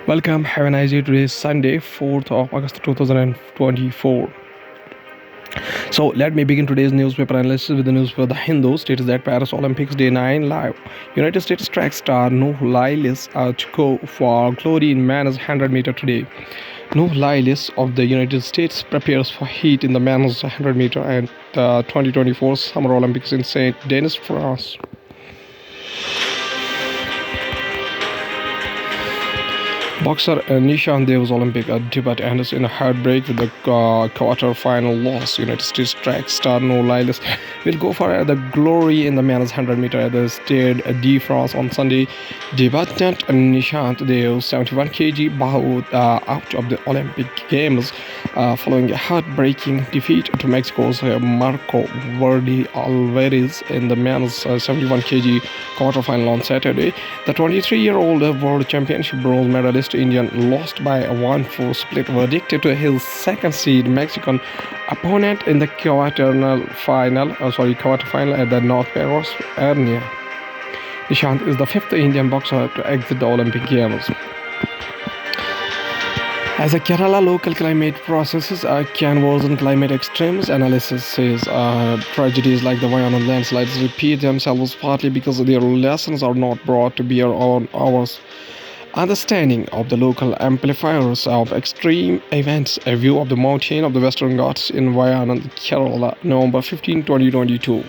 Welcome, have a nice day. Today is Sunday, 4th of August 2024. So let me begin today's newspaper analysis with the newspaper The Hindu states that Paris Olympics Day 9 live. United States track star Noor Lyles to go for glory in men's 100-meter today. Noor Lyles of the United States prepares for heat in the men's 100-meter and the 2024 Summer Olympics in Saint-Denis, France. Boxer Nishant Dev's Olympic debut ends in a heartbreak with the quarter-final loss. United States track star Noor Lyles will go for the glory in the men's 100-meter at the Stade de France on Sunday. Debutant Nishant Dev, 71 kg, bowed out of the Olympic Games following a heartbreaking defeat to Mexico's Marco Verdi Alvarez in the men's 71 kg quarter-final on Saturday. The 23-year-old world championship bronze medalist Indian lost by a 1-4 split verdict to his second seed Mexican opponent in the quarterfinal at the North Paris arena. Nishant is the fifth Indian boxer to exit the Olympic Games. As a Kerala local climate processes can worsen climate extremes, analysis says tragedies like the Wayanad landslides repeat themselves partly because their lessons are not brought to bear on our understanding of the local amplifiers of extreme events. A view of the mountain of the Western Ghats in Wayanad, Kerala, November 15, 2022.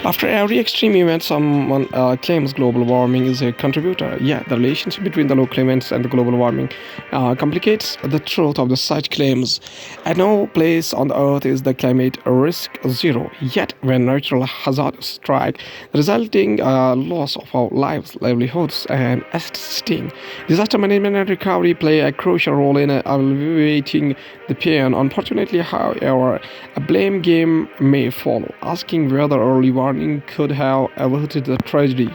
After every extreme event, someone claims global warming is a contributor. Yet, the relationship between the local events and the global warming complicates the truth of the such claims. At no place on the earth is the climate risk zero. Yet, when natural hazards strike, the resulting loss of our lives, livelihoods, and existing disaster management and recovery play a crucial role in alleviating the pain. Unfortunately, however, a blame game may follow, asking whether early warning could have averted the tragedy.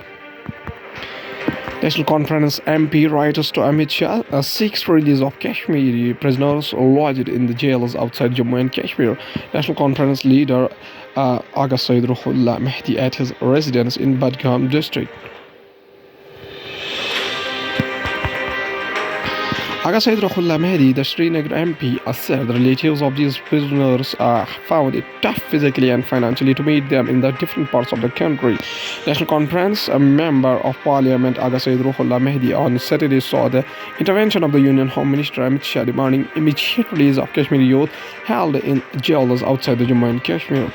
National Conference MP writes to Amit Shah seeks release of Kashmiri prisoners lodged in the jails outside Jammu and Kashmir. National Conference leader Agha Sayyid Ruhollah Mahdi at his residence in Budgam district. Agha Sayyid Ruhollah Mahdi, the Srinagar MP, said the relatives of these prisoners found it tough physically and financially to meet them in the different parts of the country. National Conference member of Parliament Agha Sayyid Ruhollah Mahdi on Saturday saw the intervention of the Union Home Minister Amit Shah demanding immediate release of Kashmiri youth held in jails outside the Jammu and Kashmir.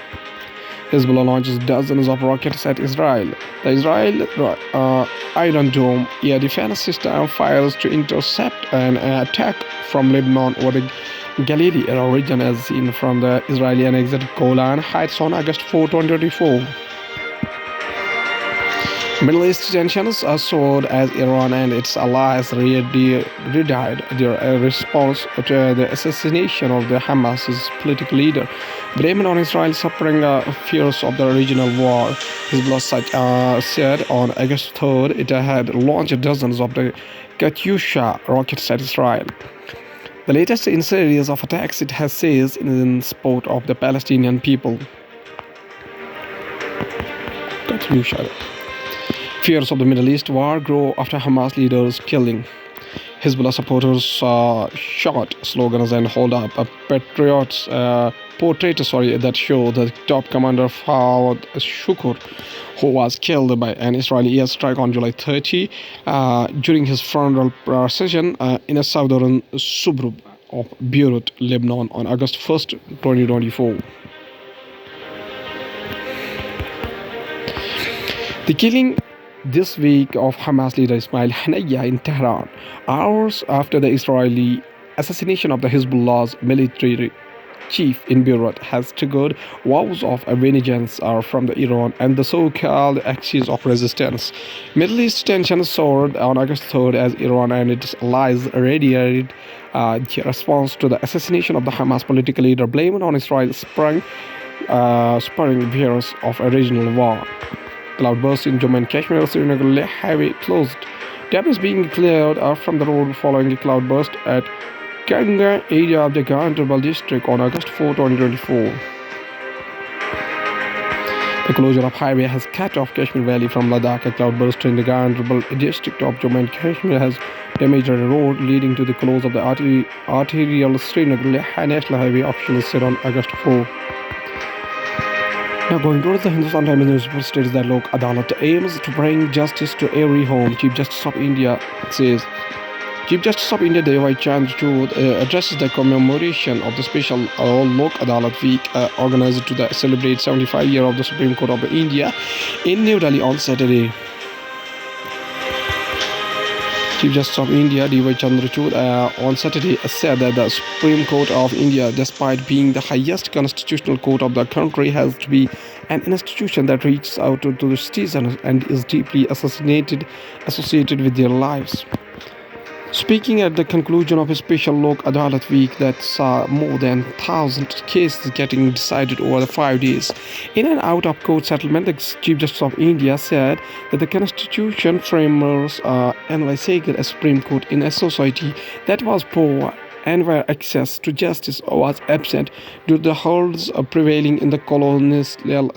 Hezbollah launches dozens of rockets at Israel. The Israel Iron Dome air defense system fires to intercept an attack from Lebanon over the Galilee region as seen from the Israeli annexed Golan Heights on August 4, 2024. Middle East tensions soared as Iran and its allies redoubled their response to the assassination of the Hamas's political leader, blaming on Israel suffering fears of the regional war. Hezbollah said on August 3rd it had launched dozens of the Katyusha rockets at Israel. The latest in series of attacks it has says in support of the Palestinian people. Katyusha. Fears of the Middle East war grow after Hamas leaders killing. Hezbollah supporters shot slogans and hold up a portrait that show the top commander Fawad Shukur, who was killed by an Israeli airstrike on July 30 during his funeral procession in a southern suburb of Beirut, Lebanon on August 1st, 2024. The killing this week of Hamas leader Ismail Haniyeh in Tehran, hours after the Israeli assassination of the Hezbollah's military chief in Beirut, has triggered vows of vengeance from the Iran and the so-called axis of resistance. Middle East tensions soared on August 3rd as Iran and its allies radiated their response to the assassination of the Hamas political leader, blaming on Israel spurring fears of a regional war. Cloudburst in Jammu and Kashmir, Srinagar highway closed. Debris being cleared from the road following a cloudburst at Kanga area of the Gandarbal district on August 4, 2024. The closure of highway has cut off Kashmir Valley from Ladakh. A cloudburst in the Gandarbal district of Jammu and Kashmir has damaged a road leading to the close of the arterial Srinagar National Highway, officials said on August 4. Now, going towards the Hindustan Times newspaper states that Lok Adalat aims to bring justice to every home. Chief Justice of India says. Chief Justice of India Devai Chandrachud addresses the commemoration of the special Lok Adalat Week organized to celebrate 75 years of the Supreme Court of India in New Delhi on Saturday. Chief Justice of India Devai Chandrachud on Saturday said that the Supreme Court of India, despite being the highest constitutional court of the country, has to be an institution that reaches out to the citizens and is deeply associated with their lives. Speaking at the conclusion of a special Lok Adalat week that saw more than 1,000 cases getting decided over the 5 days, in an out-of-court settlement, the Chief Justice of India said that the Constitution framers envisaged a Supreme Court in a society that was poor and where access to justice was absent due to the holds prevailing in the colonial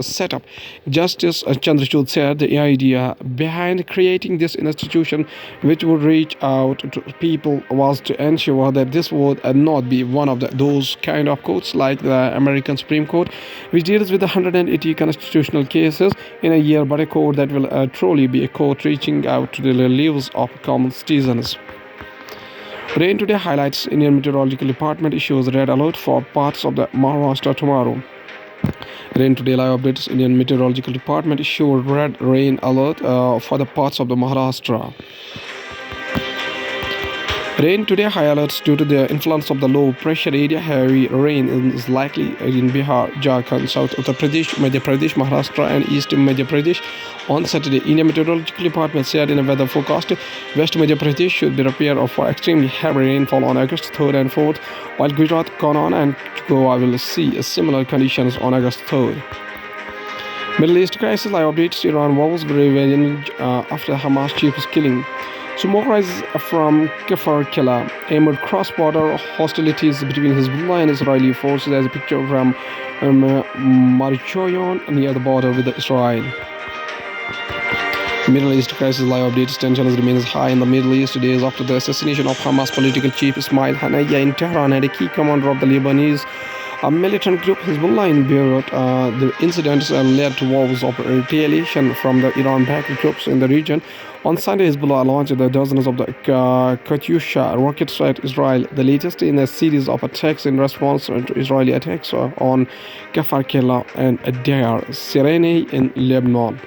setup. Justice Chandrachud said the idea behind creating this institution, which would reach out to people, was to ensure that this would not be one of those kind of courts like the American Supreme Court, which deals with 180 constitutional cases in a year, but a court that will truly be a court reaching out to the lives of common citizens. Rain today highlights Indian Meteorological Department issues red alert for parts of the Maharashtra tomorrow. Rain today live updates. Indian Meteorological Department issued red rain alert for the parts of the Maharashtra. Rain today high alerts due to the influence of the low pressure area. Heavy rain is likely in Bihar, Jharkhand, South Uttar Pradesh, Madhya Pradesh, Maharashtra and East Madhya Pradesh on Saturday. Indian Meteorological Department said in a weather forecast, West Madhya Pradesh should be prepared for extremely heavy rainfall on August 3rd and 4th, while Gujarat, Konkan and Goa will see similar conditions on August 3rd. Middle East crisis live updates. Iran vows revenge after Hamas chief's killing. Smoke rises from Kfar Killa amid cross-border hostilities between Hezbollah and Israeli forces, as a picture from Marichoyon near the border with Israel. Middle East crisis live updates. Tensions remains high in the Middle East days after the assassination of Hamas political chief Ismail Haniyeh in Tehran and a key commander of the Lebanese militant group Hezbollah in Beirut. The incidents led to vows of retaliation from the Iran-backed troops in the region. On Sunday, Hezbollah launched dozens of the Katyusha rockets at Israel, the latest in a series of attacks in response to Israeli attacks on Kfar Killa and Deir Sireni in Lebanon.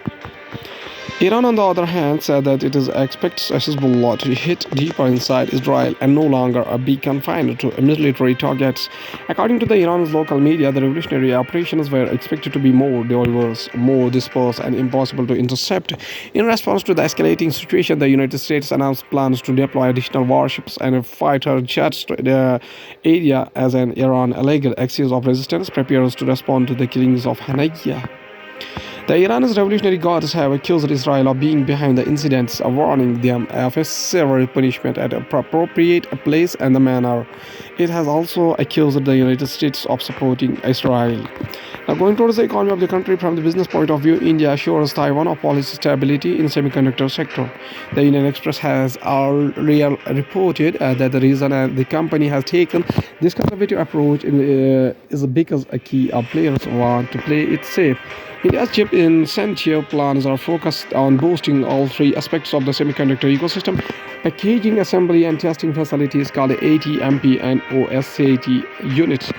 Iran, on the other hand, said that it expects Hezbollah to hit deeper inside Israel and no longer be confined to military targets. According to the Iran's local media, the revolutionary operations were expected to be more diverse, more dispersed, and impossible to intercept. In response to the escalating situation, the United States announced plans to deploy additional warships and fighter jets to the area as an Iran alleged axis of resistance prepares to respond to the killings of Haniyeh. The Iran's revolutionary guards have accused Israel of being behind the incidents, warning them of a severe punishment at an appropriate place and manner. It has also accused the United States of supporting Israel. Now, going towards the economy of the country from the business point of view, India assures Taiwan of policy stability in semiconductor sector. The Indian Express has earlier reported that the reason the company has taken this conservative approach is because key players want to play it safe. India's chip incentive plans are focused on boosting all three aspects of the semiconductor ecosystem: packaging, assembly, and testing facilities called ATMP and OSAT units,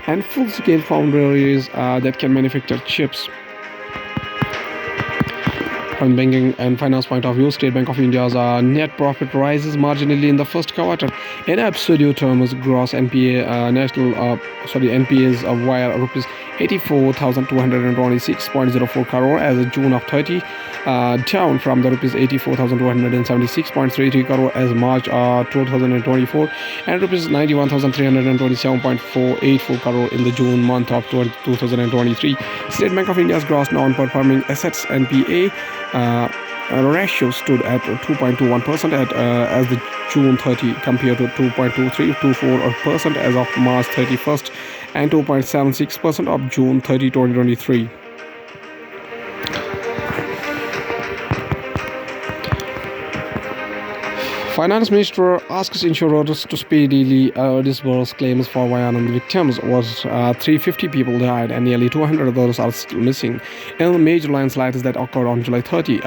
and full-scale foundries that can manufacture chips. From banking and finance point of view, State Bank of India's net profit rises marginally in the first quarter. In absolute terms, gross NPAs were rupees 84,226.04 crore as of June of 30, down from the rupees 84,276.33 crore as March 2024, and rupees 91,327.484 crore in the June month of 2023. State Bank of India's gross non-performing assets (NPA) ratio stood at 2.21% as the June 30, compared to 2.2324% as of March 31st and 2.76% of June 30, 2023. Finance Minister asks insurers to speedily disburse claims for Vayanam victims. Was 350 people died and nearly 200 others are still missing in major landslides that occurred on July 30.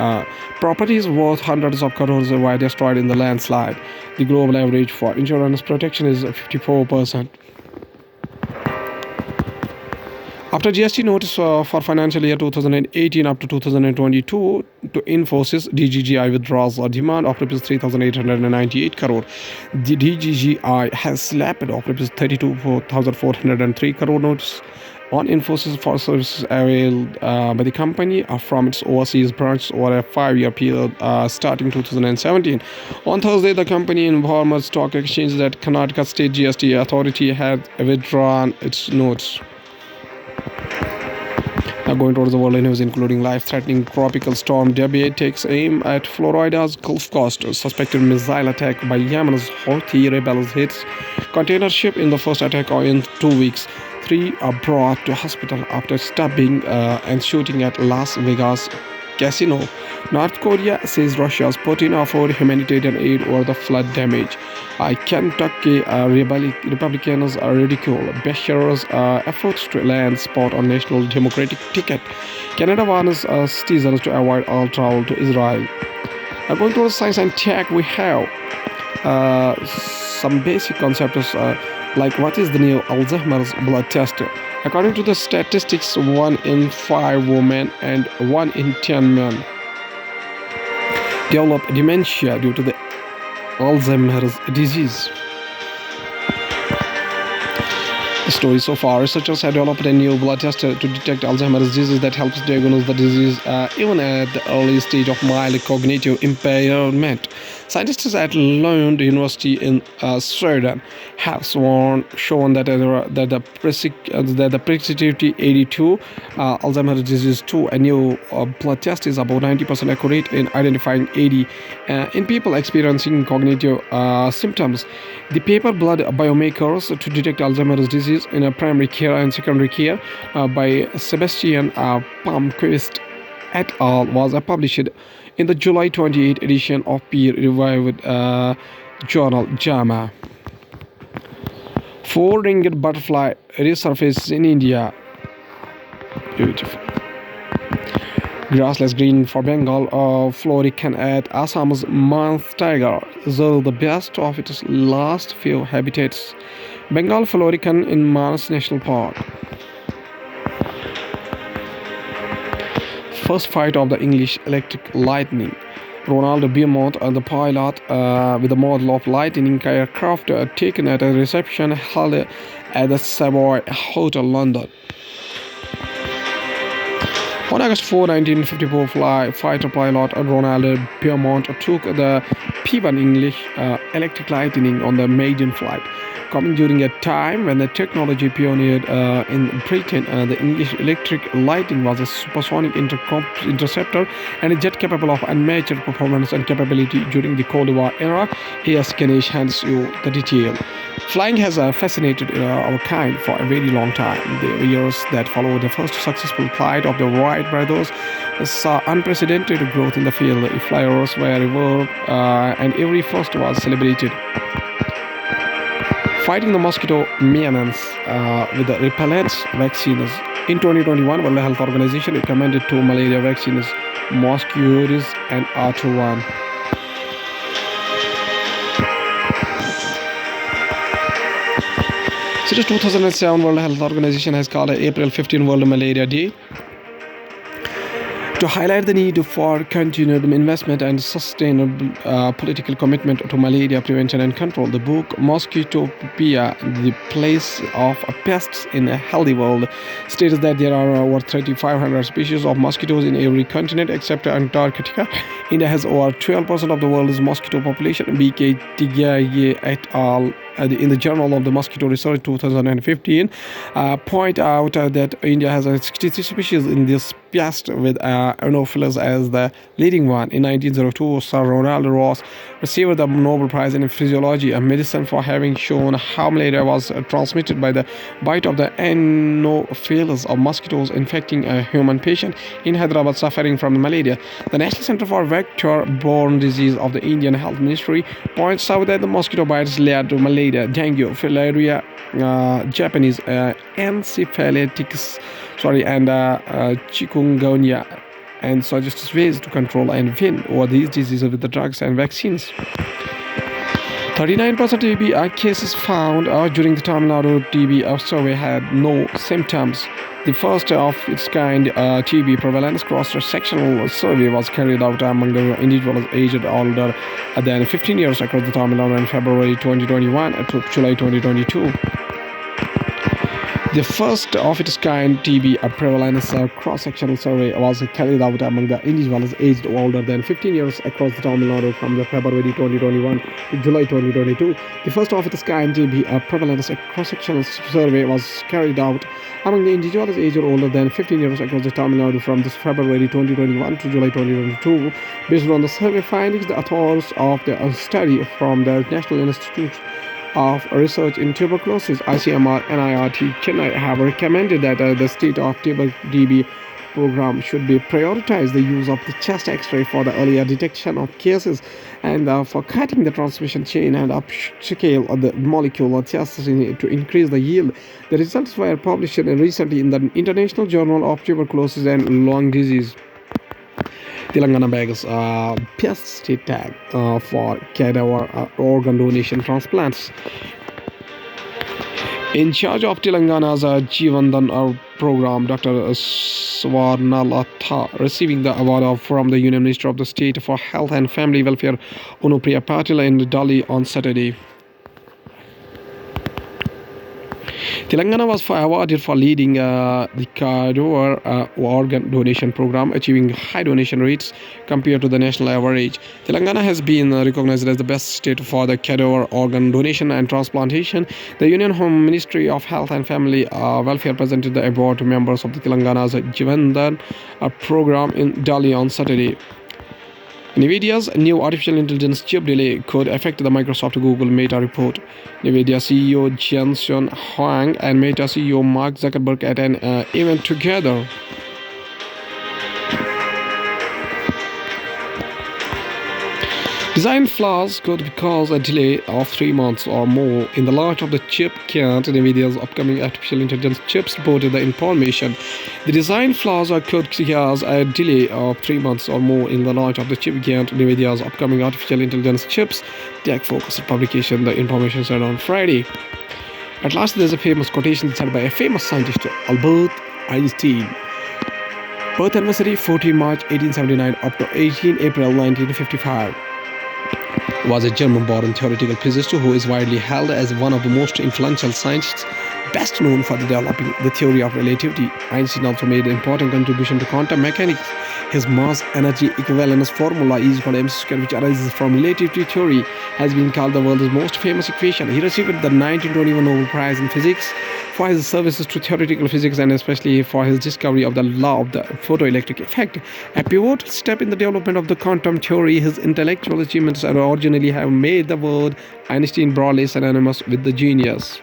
Properties worth hundreds of crores were destroyed in the landslide. The global average for insurance protection is 54%. After GST notice for financial year 2018 up to 2022 to Infosys, DGGI withdraws a demand of Rs 3,898 crore. The DGGI has slapped of Rs 32,403 crore notice on Infosys for services availed by the company from its overseas branches over a 5-year period starting 2017. On Thursday, the company informed the stock exchange that Karnataka State GST Authority had withdrawn its notice. Now going towards the world news, including life-threatening tropical storm Debby takes aim at Florida's Gulf Coast. Suspected missile attack by Yemen's Houthi rebels hits container ship in the first attack in 2 weeks. 3 are brought to hospital after stabbing and shooting at Las Vegas casino. North Korea says Russia's Putin offered humanitarian aid over the flood damage. Kentucky Republicans ridicule Bashir's efforts to land spot on national Democratic ticket. Canada warns citizens to avoid all travel to Israel. Going to science and tech, we have some basic concepts like what is the new Alzheimer's blood test. According to the statistics, 1 in 5 women and 1 in 10 men develop dementia due to the Alzheimer's disease. The story so far, researchers have developed a new blood test to detect Alzheimer's disease that helps diagnose the disease even at the early stage of mild cognitive impairment. Scientists at Lund University in Sweden have shown that the Precitivity 82 Alzheimer's disease 2, a new blood test, is about 90% accurate in identifying AD in people experiencing cognitive symptoms. The paper Blood Biomarkers to Detect Alzheimer's Disease in a Primary Care and Secondary Care by Sebastian Palmquist et al. Was published in the July 28 edition of peer-reviewed journal JAMA. 4-ringed butterfly resurfaces in India. Beautiful. Grassless green for Bengal florican at Assam's Manth tiger is the best of its last few habitats. Bengal florican in Manas National Park. First fight of the English Electric Lightning. Ronald Beaumont, the pilot with the model of Lightning aircraft taken at a reception held at the Savoy Hotel, London. On August 4, 1954, fighter pilot Ronald Beaumont took the P-1 English Electric Lightning on the maiden flight. Coming during a time when the technology pioneered in Britain, the English Electric Lightning was a supersonic interceptor and a jet capable of unmatched performance and capability during the Cold War era. A.S. Ganesh hands you the detail. Flying has fascinated our kind for a very long time. The years that followed the first successful flight of the Wright brothers saw unprecedented growth in the field. Flyers were revered and every first was celebrated. Fighting the mosquito menace with the repellents vaccines. In 2021, World Health Organization recommended 2 malaria vaccines, Mosquirix and R21. Since 2007, World Health Organization has called April 15 World Malaria Day to highlight the need for continued investment and sustainable political commitment to malaria prevention and control. The book Mosquitopia, The Place of Pests in a Healthy World, states that there are over 3,500 species of mosquitoes in every continent except Antarctica. India has over 12% of the world's mosquito population. B.K. Tigaye et al. In the Journal of the Mosquito Research 2015 point out that India has 63 species in this pest with Anopheles as the leading one. In 1902, Sir Ronald Ross received the Nobel Prize in Physiology and Medicine for having shown how malaria was transmitted by the bite of the Anopheles of mosquitoes infecting a human patient in Hyderabad suffering from malaria. The National Center for Vector-Borne Disease of the Indian Health Ministry points out that the mosquito bites lead to malaria, dengue, filariae, Japanese encephalitis, and chikungunya, and suggests ways to control and win over these diseases with the drugs and vaccines. 39% TB cases found during the Tamil Nadu TB survey had no symptoms. The first of its kind TB prevalence cross-sectional survey was carried out among the individuals aged older than 15 years across the Tamil Nadu in February 2021 to July 2022. The first of its kind TB prevalence cross-sectional survey was carried out among the individuals aged older than 15 years across the Tamil Nadu from the February 2021 to July 2022. The first of its kind TB prevalence cross-sectional survey was carried out among the individuals aged older than 15 years across the Tamil Nadu from this February 2021 to July 2022. Based on the survey findings, the authors of the study from the National Institute of Research in Tuberculosis (ICMR) NIRT Chennai have recommended that the state of TB program should be prioritize the use of the chest X-ray for the earlier detection of cases and for cutting the transmission chain and upscale of the molecular tests to increase the yield. The results were published recently in the International Journal of Tuberculosis and Lung Disease. Telangana bags best state tag for cadaver organ donation transplants. In charge of Telangana's Jeevandan program, Dr. Swarnalatha, receiving the award from the Union Minister of the State for Health and Family Welfare, Anupriya Patil, in Delhi on Saturday. Telangana was awarded for leading the cadaver organ donation program, achieving high donation rates compared to the national average. Telangana has been recognized as the best state for the cadaver organ donation and transplantation. The Union Home Ministry of Health and Family Welfare presented the award to members of the Telangana's Jeevandan program in Delhi on Saturday. NVIDIA's new artificial intelligence chip delay could affect the Microsoft Google Meta report. NVIDIA CEO Jensen Huang and Meta CEO Mark Zuckerberg at an event together. Design flaws could cause a delay of 3 months or more in the launch of the chip Kant. NVIDIA's upcoming artificial intelligence chips reported the information. The design flaws could cause a delay of 3 months or more in the launch of the chip Kant. NVIDIA's upcoming artificial intelligence chips. Tech focused publication, the information said on Friday. At last, there's a famous quotation said by a famous scientist, Albert Einstein. Birth anniversary 14 March 1879 up to 18 April 1955. Was a German-born theoretical physicist who is widely held as one of the most influential scientists, best known for developing the theory of relativity. Einstein also made an important contribution to quantum mechanics. His mass-energy equivalence formula E = mc², which arises from relativity theory, has been called the world's most famous equation. He received the 1921 Nobel Prize in Physics for his services to theoretical physics and especially for his discovery of the law of the photoelectric effect, a pivotal step in the development of the quantum theory. His intellectual achievements originally have made the word Einstein broadly synonymous with the genius.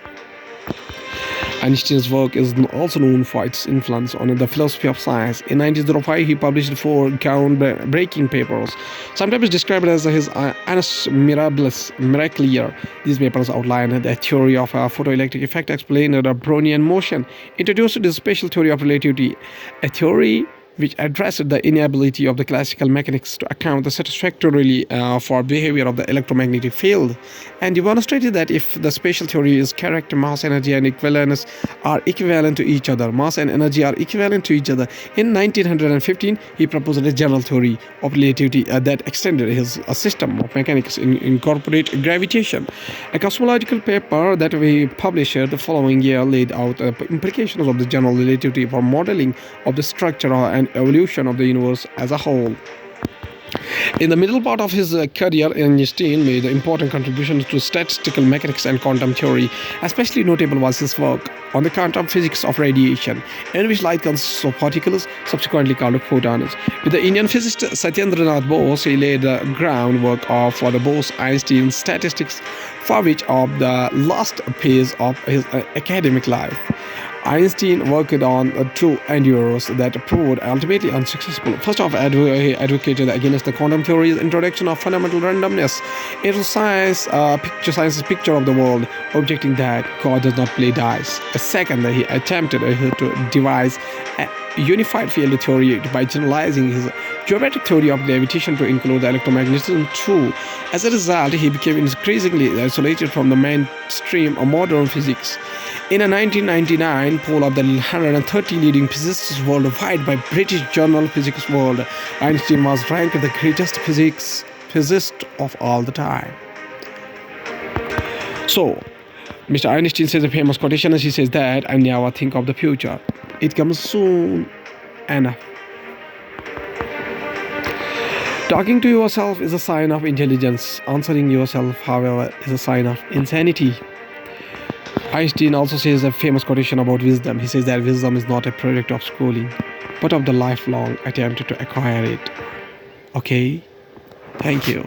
Einstein's work is also known for its influence on the philosophy of science. In 1905, he published 4 groundbreaking papers, sometimes described as his Annus Mirabilis Miraculier. These papers outlined the theory of a photoelectric effect, explained the Brownian motion, introduced the special theory of relativity, a theory which addressed the inability of the classical mechanics to account satisfactorily for behavior of the electromagnetic field, and demonstrated that if the spatial theory is correct, mass, energy, and equivalence are equivalent to each other. Mass and energy are equivalent to each other. In 1915, he proposed a general theory of relativity that extended his system of mechanics incorporate gravitation. A cosmological paper that we published the following year laid out the implications of the general relativity for modeling of the structure and evolution of the universe as a whole. In the middle part of his career, Einstein made important contributions to statistical mechanics and quantum theory. Especially notable was his work on the quantum physics of radiation, in which light consists of particles, subsequently called photons. With the Indian physicist Satyendranath Bose, he laid the groundwork for the Bose-Einstein statistics, for which of the last phase of his academic life. Einstein worked on two endeavors that proved ultimately unsuccessful. First off, he advocated against the quantum theory's introduction of fundamental randomness into science's picture of the world, objecting that God does not play dice. Second, he attempted to devise a unified field theory by generalizing his geometric theory of gravitation to include electromagnetism too. As a result, he became increasingly isolated from the mainstream of modern physics. In a 1999 poll of the 130 leading physicists worldwide by British journal Physics World, Einstein was ranked the greatest physicist of all the time. So, Mr. Einstein says a famous quotation as he says that, "I never think of the future. It comes soon enough." Talking to yourself is a sign of intelligence. Answering yourself, however, is a sign of insanity. Einstein also says a famous quotation about wisdom. He says that wisdom is not a product of schooling, but of the lifelong attempt to acquire it. Okay? Thank you.